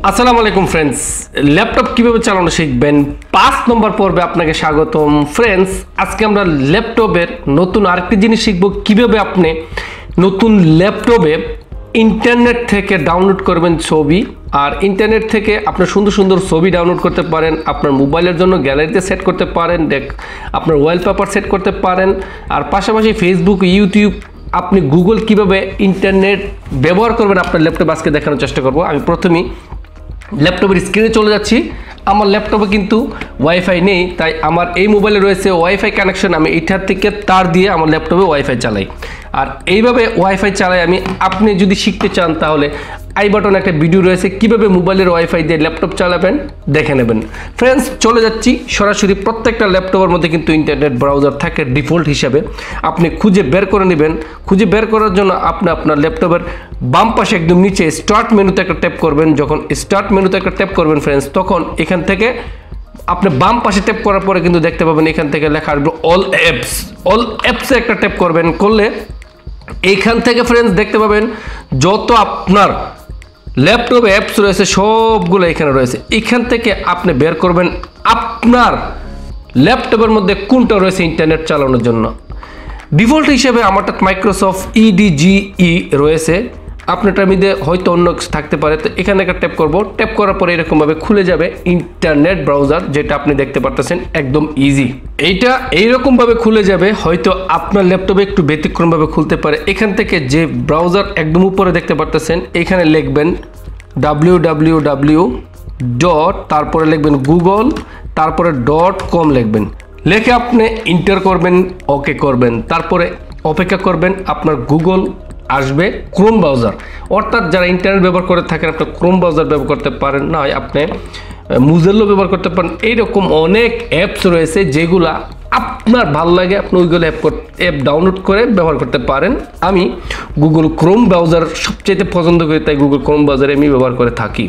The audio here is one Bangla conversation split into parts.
আসসালামু আলাইকুম ফ্রেন্ডস, ল্যাপটপ কিভাবে চালানো শিখবেন 5 নম্বর পর্বে আপনাকে স্বাগতম। ফ্রেন্ডস, আজকে আমরা ল্যাপটপের নতুন আরেকটি জিনিস শিখব, কিভাবে আপনি নতুন ল্যাপটপে ইন্টারনেট থেকে ডাউনলোড করবেন ছবি। আর ইন্টারনেট থেকে আপনি সুন্দর সুন্দর ছবি ডাউনলোড করতে পারেন, আপনার মোবাইলের জন্য গ্যালারিতে সেট করতে পারেন, আপনার ওয়ালপেপার সেট করতে পারেন। আর পাশাপাশি ফেসবুক, ইউটিউব, আপনি গুগল কিভাবে ইন্টারনেট ব্যবহার করবেন আপনার ল্যাপটপে আজকে দেখানোর চেষ্টা করব। আমি প্রথমেই ল্যাপটপের স্ক্রিনে চলে যাচ্ছি। আমার ল্যাপটপে কিন্তু ওয়াইফাই নেই, তাই আমার এই মোবাইলে রয়েছে ওয়াইফাই কানেকশন। আমি এটার থেকে তার দিয়ে আমার ল্যাপটপে ওয়াইফাই চালাই, আর এইভাবে ওয়াইফাই চালাই আমি। আপনি যদি শিখতে চান তাহলে আই বাটনে একটা ভিডিও রয়েছে, কিভাবে মোবাইলের ওয়াইফাই দিয়ে ল্যাপটপ চালাবেন দেখে নেবেন। ফ্রেন্ডস, চলে যাচ্ছি সরাসরি। প্রত্যেকটা ল্যাপটপের মধ্যে কিন্তু ইন্টারনেট ব্রাউজার থাকে ডিফল্ট হিসাবে, আপনি খুঁজে বের করে নেবেন। খুঁজে বের করার জন্য আপনি আপনার ল্যাপটপের বাম পাশে একদম নিচে স্টার্ট মেনুতে একটা ট্যাপ করবেন। যখন স্টার্ট মেনুতে একটা ট্যাপ করবেন ফ্রেন্ডস, তখন এখান থেকে আপনি বাম পাশে ট্যাপ করার পরে কিন্তু দেখতে পাবেন এখান থেকে লেখা আসবে অল অ্যাপস। অল অ্যাপসে একটা ট্যাপ করবেন, করলে এইখান থেকে ফ্রেন্ডস দেখতে পাবেন যত আপনার ল্যাপটপে অ্যাপস রয়েছে সবগুলো এখানে রয়েছে। এখান থেকে আপনি বের করবেন আপনার ল্যাপটপের মধ্যে কোনটা রয়েছে ইন্টারনেট চালানোর জন্য। ডিফল্ট হিসেবে আমারটা মাইক্রোসফট ইডিজিই রয়েছে, আপনারটার মধ্যে হয়তো অন্য থাকতে পারে। তো এখানে একটা ট্যাপ করব, ট্যাপ করার পরে এরকমভাবে খুলে যাবে ইন্টারনেট ব্রাউজার, যেটা আপনি দেখতে পারতেছেন একদম ইজি। এইটা এইরকমভাবে খুলে যাবে, হয়তো আপনার ল্যাপটপে একটু ব্যতিক্রমভাবে খুলতে পারে। এখান থেকে যে ব্রাউজার একদম উপরে দেখতে পারতেছেন, এখানে লিখবেন www. তারপরে লিখবেন গুগল, তারপরে .com লিখবেন। লিখে আপনি ইন্টার করবেন, ওকে করবেন, তারপরে অপেক্ষা করবেন। আপনার গুগল আসবে ক্রোম ব্রাউজার, অর্থাৎ যারা ইন্টারনেট ব্যবহার করে থাকেন আপনি ক্রোম ব্রাউজার ব্যবহার করতে পারেন, না আপনি মুজেল্লো ব্যবহার করতে পারেন। এইরকম অনেক অ্যাপস রয়েছে যেগুলা আপনার ভালো লাগে, আপনি ওইগুলো অ্যাপ ডাউনলোড করে ব্যবহার করতে পারেন। আমি গুগল ক্রোম ব্রাউজার সবচেয়ে পছন্দ করি, তাই গুগল ক্রোম ব্রাউজারে আমি ব্যবহার করে থাকি।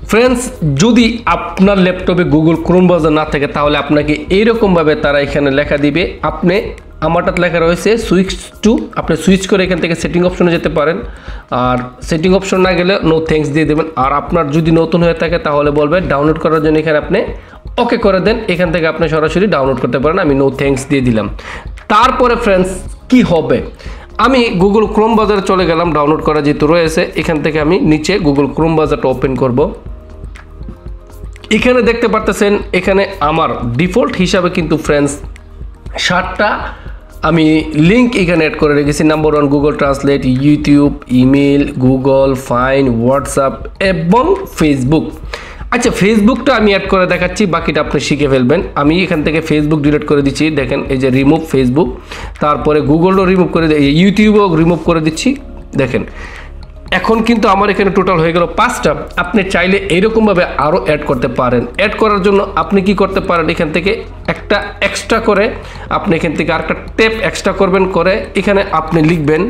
ফ্রেন্ডস, যদি আপনার ল্যাপটপে গুগল ক্রোম ব্রাউজার না থাকে তাহলে আপনাকে এইরকমভাবে তারা এখানে লেখা দিবে। আপনি আমারটা লেখা রয়েছে সুইচ টু, আপনি সুইচ করে এখান থেকে সেটিং অপশনে যেতে পারেন। আর সেটিং অপশন না গেলে নো থ্যাঙ্কস দিয়ে দেবেন। আর আপনার যদি নতুন হয়ে থাকে তাহলে বলবে ডাউনলোড করার জন্য, এখানে আপনি ওকে করে দেন। এখান থেকে আপনি সরাসরি ডাউনলোড করতে পারেন, আমি নো থ্যাঙ্কস দিয়ে দিলাম। তারপরে ফ্রেন্ডস কি হবে, আমি গুগল ক্রোম ব্রাউজারে চলে গেলাম। ডাউনলোড করা যেহেতু রয়েছে, এখান থেকে আমি নিচে গুগল ক্রোম ব্রাউজারটা ওপেন করব। এখানে দেখতে পারতেছেন এখানে আমার ডিফল্ট হিসাবে কিন্তু ফ্রেন্ডস 7টা আমি লিঙ্ক এখানে অ্যাড করে রেখেছি। Number 1 Google translate, YouTube, email, Google, fine, WhatsApp এবং ফেসবুক। আচ্ছা, ফেসবুকটা আমি অ্যাড করে দেখাচ্ছি, বাকিটা আপনি শিখে ফেলবেন। আমি এখান থেকে ফেসবুক ডিলিট করে দিচ্ছি, দেখেন এই যে রিমুভ ফেসবুক। তারপরে গুগলও রিমুভ করে, ইউটিউবও রিমুভ করে দিচ্ছি, দেখেন এখন কিন্তু আমার এখানে টোটাল হয়ে গেল 5টা। আপনি চাইলে এইরকমভাবে আরও অ্যাড করতে পারেন। অ্যাড করার জন্য আপনি কি করতে পারেন, এখান থেকে একটা এক্সট্রা করে আপনি এখান থেকে আরেকটা ট্যাপ এক্সট্রা করবেন, করে এখানে আপনি লিখবেন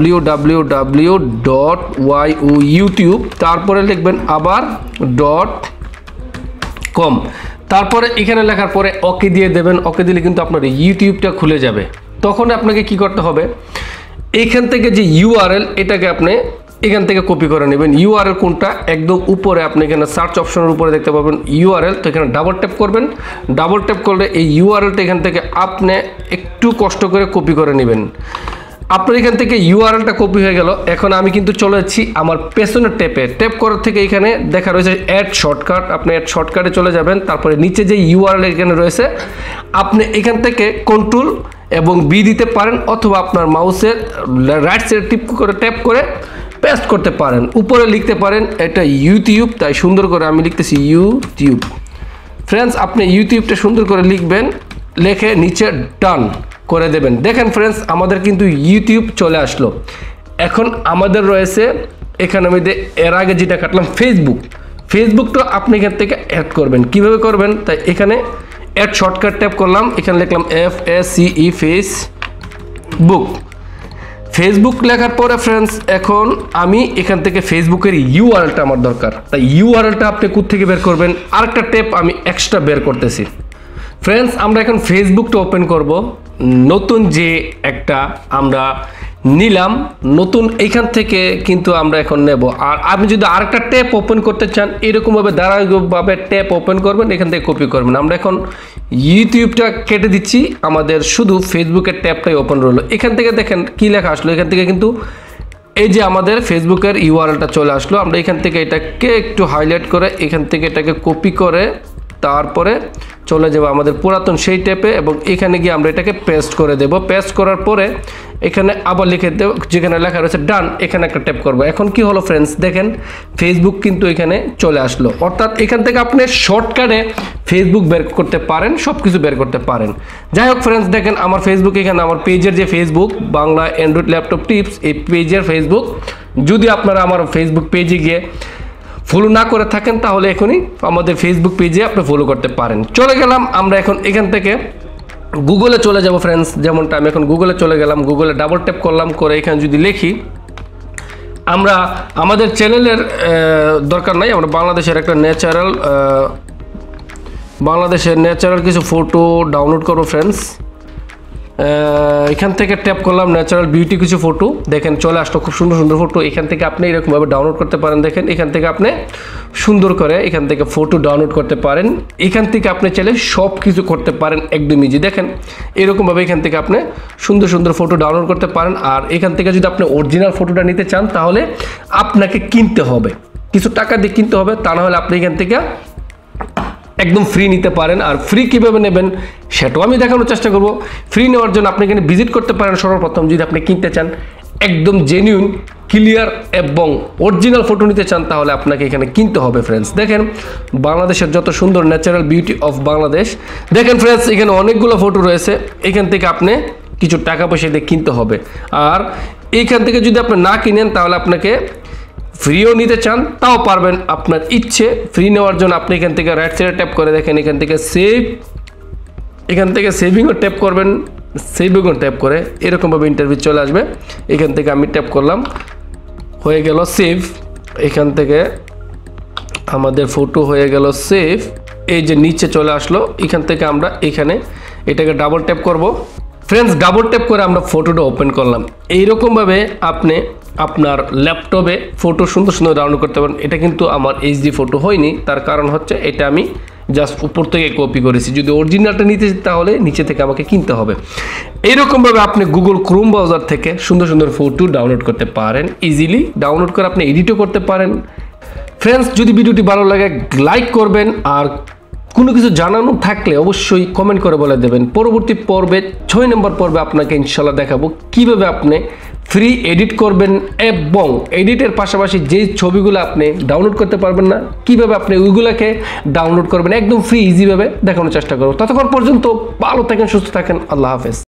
www.youtube, তারপরে লিখবেন আবার .com, তারপরে এখানে লেখার পরে ওকে দিয়ে দেবেন। ওকে দিলে কিন্তু আপনার ইউটিউবটা খুলে যাবে। তখন আপনাকে কি করতে হবে, এইখান থেকে যে ইউআরএল, এটাকে আপনি এখান থেকে কপি করে নেবেন। ইউআরএল কোনটা, একদম উপরে আপনি এখানে সার্চ অপশনের উপরে দেখতে পাবেন ইউআরএল। তো এখানে ডাবল ট্যাপ করবেন, ডাবল ট্যাপ করলে এই ইউআরএলটা এখান থেকে আপনি একটু কষ্ট করে কপি করে নেবেন। আপনার এখান থেকে ইউআরএলটা কপি হয়ে গেল। এখন আমি কিন্তু চলে যাচ্ছি আমার পেছনের ট্যাপে। ট্যাপ করার থেকে এখানে দেখা রয়েছে অ্যাড শর্টকাট, আপনি অ্যাড শর্টকাটে চলে যাবেন। তারপরে নিচে যে ইউআরএল এখানে রয়েছে, আপনি এখান থেকে কন্ট্রোল এবং বি দিতে পারেন, অথবা আপনার মাউসের রাইট সাইড ট্যাপ করে পেস্ট করতে পারেন। উপরে লিখতে পারেন এটা ইউটিউব, তাই সুন্দর করে আমি লিখতেছি ইউটিউব। ফ্রেন্ডস, আপনি ইউটিউবটা সুন্দর করে লিখবেন, লিখে নিচে ডান করে দেবেন। দেখেন ফ্রেন্ডস, আমাদের কিন্তু ইউটিউব চলে আসলো। এখন আমাদের রয়েছে এখানে আমি এর আগে যেটা কাটলাম ফেসবুক। ফেসবুকটা আপনি এখান থেকে অ্যাড করবেন। কিভাবে করবেন, তাই এখানে অ্যাড শর্টকাট ট্যাপ করলাম, এখানে লিখলাম FACE ফেসবুক। ফেসবুক লেখার পরে ফ্রেন্ডস এখন আমি এখান থেকে ফেসবুকের ইউআরএলটা আমার দরকার, তাই ইউআরএলটা আপনি কোথা থেকে বের করবেন, আরেকটা ট্যাপ আমি এক্সট্রা বের করতেছি। ফ্রেন্ডস, আমরা এখন ফেসবুকটা ওপেন করব। নতুন যে একটা আমরা নিলাম, নতুন এইখান থেকে কিন্তু আমরা এখন নেব। আর আপনি যদি আরেকটা ট্যাব ওপেন করতে চান এরকমভাবে ধারাবাহিকভাবে ট্যাব ওপেন করবেন, এখান থেকে কপি করবেন। আমরা এখন ইউটিউবটা কেটে দিচ্ছি, আমাদের শুধু ফেসবুকের ট্যাবটাই ওপেন রইলো। এখান থেকে দেখেন কি লেখা আসলো, এখান থেকে কিন্তু এই যে আমাদের ফেসবুকের ইউআরএলটা চলে আসলো। আমরা এখান থেকে এটাকে একটু হাইলাইট করে এখান থেকে এটাকে কপি করে তারপরে চলে যাব আমাদের পুরাতন সেই ট্যাবে এবং এখানে গিয়ে আমরা এটাকে পেস্ট করে দেব। পেস্ট করার পরে এখানে আবার লিখে দেব, যেখানে লেখা রয়েছে ডান, এখানে একটা ট্যাপ করব। এখন কি হলো ফ্রেন্ডস, দেখেন ফেসবুক কিন্তু এখানে চলে আসলো। অর্থাৎ এখান থেকে আপনি শর্টকাটে ফেসবুক বের করতে পারেন, সব কিছু বের করতে পারেন। যাই হোক ফ্রেন্ডস, দেখেন আমার ফেসবুক এখানে আমার পেজের যে Facebook Bangla Android laptop tips, এই পেজের ফেসবুক। যদি আপনারা আমার ফেসবুক পেজে গিয়ে ফলো না করে থাকেন তাহলে এখনই আমাদের ফেসবুক পেজে আপনি ফলো করতে পারেন। চলে গেলাম আমরা এখন এখান থেকে গুগলে চলে যাব ফ্রেন্ডস। যেমনটা আমি এখন গুগলে চলে গেলাম, গুগলে ডাবল ট্যাপ করলাম, করে এখানে যদি লিখি, আমরা আমাদের চ্যানেলের দরকার নাই, আমরা বাংলাদেশের একটা ন্যাচারাল কিছু ফটো ডাউনলোড করবো ফ্রেন্ডস। এখান থেকে ট্যাপ করলাম ন্যাচারাল বিউটি কিছু ফটো, দেখেন চলে আসলো খুব সুন্দর সুন্দর ফটো। এখান থেকে আপনি এরকমভাবে ডাউনলোড করতে পারেন। দেখেন এখান থেকে আপনি সুন্দর করে এখান থেকে ফটো ডাউনলোড করতে পারেন। এখান থেকে আপনি চাইলে সব কিছু করতে পারেন একদম ইজি। দেখেন এরকমভাবে এখান থেকে আপনি সুন্দর সুন্দর ফটো ডাউনলোড করতে পারেন। আর এখান থেকে যদি আপনি অরিজিনাল ফটোটা নিতে চান তাহলে আপনাকে কিনতে হবে, কিছু টাকা দিয়ে কিনতে হবে, তা না হলে আপনি এখান থেকে একদম ফ্রি নিতে পারেন। আর ফ্রি কীভাবে নেবেন সেটাও আমি দেখানোর চেষ্টা করব। ফ্রি নেওয়ার জন্য আপনি এখানে ভিজিট করতে পারেন সর্বপ্রথম। যদি আপনি কিনতে চান একদম জেনুইন ক্লিয়ার এবং অরিজিনাল ফটো নিতে চান তাহলে আপনাকে এখানে কিনতে হবে ফ্রেন্ডস। দেখেন বাংলাদেশের যত সুন্দর ন্যাচারাল বিউটি অফ বাংলাদেশ, দেখেন ফ্রেন্ডস এখানে অনেকগুলো ফটো রয়েছে। এখান থেকে আপনি কিছু টাকা পয়সা দিয়ে কিনতে হবে। আর এইখান থেকে যদি আপনি না কিনেন তাহলে আপনাকে ফ্রিও নিতে চান তাও পারবেন আপনার ইচ্ছে। ফ্রি নেওয়ার জন্য আপনি এখান থেকে রাইট সাইডে ট্যাপ করে দেখেন এখান থেকে সেভ, এখান থেকে সেভিংও ট্যাপ করবেন, সেভিংও ট্যাপ করে এরকমভাবে ইন্টারভিউ চলে আসবে। এখান থেকে আমি ট্যাপ করলাম, হয়ে গেল সেভ। এখান থেকে আমাদের ফটো হয়ে গেল সেভ, এই যে নিচে চলে আসলো। এখান থেকে আমরা এখানে এটাকে ডাবল ট্যাপ করব ফ্রেন্ডস। ডাবল ট্যাপ করে আমরা ফটোটা ওপেন করলাম। এইরকমভাবে আপনি আপনার ল্যাপটপে ফটো সুন্দর সুন্দর ডাউনলোড করতে পারেন। এটা কিন্তু আমার এইচডি ফটো হয়নি, তার কারণ হচ্ছে এটা আমি জাস্ট উপর থেকে কপি করেছি। যদি অরিজিনালটা নিতে তাহলে নিচে থেকে আমাকে কিনতে হবে। এইরকমভাবে আপনি গুগল ক্রোম ব্রাউজার থেকে সুন্দর সুন্দর ফটো ডাউনলোড করতে পারেন। ইজিলি ডাউনলোড করে আপনি এডিটও করতে পারেন। ফ্রেন্ডস যদি ভিডিওটি ভালো লাগে লাইক করবেন, আর কোনো কিছু জানানো থাকলে অবশ্যই কমেন্ট করে বলে দেবেন। পরবর্তী পর্বে 6 নম্বর পর্বে আপনাকে ইনশাল্লাহ দেখাবো কিভাবে আপনি ফ্রি এডিট করবেন এবং এডিটের পাশাপাশি যে ছবিগুলো আপনি ডাউনলোড করতে পারবেন না কিভাবে আপনি ওইগুলোকে ডাউনলোড করবেন একদম ফ্রি ইজিভাবে দেখানোর চেষ্টা করব। ততক্ষণ পর্যন্ত ভালো থাকেন, সুস্থ থাকেন, আল্লাহ হাফেজ।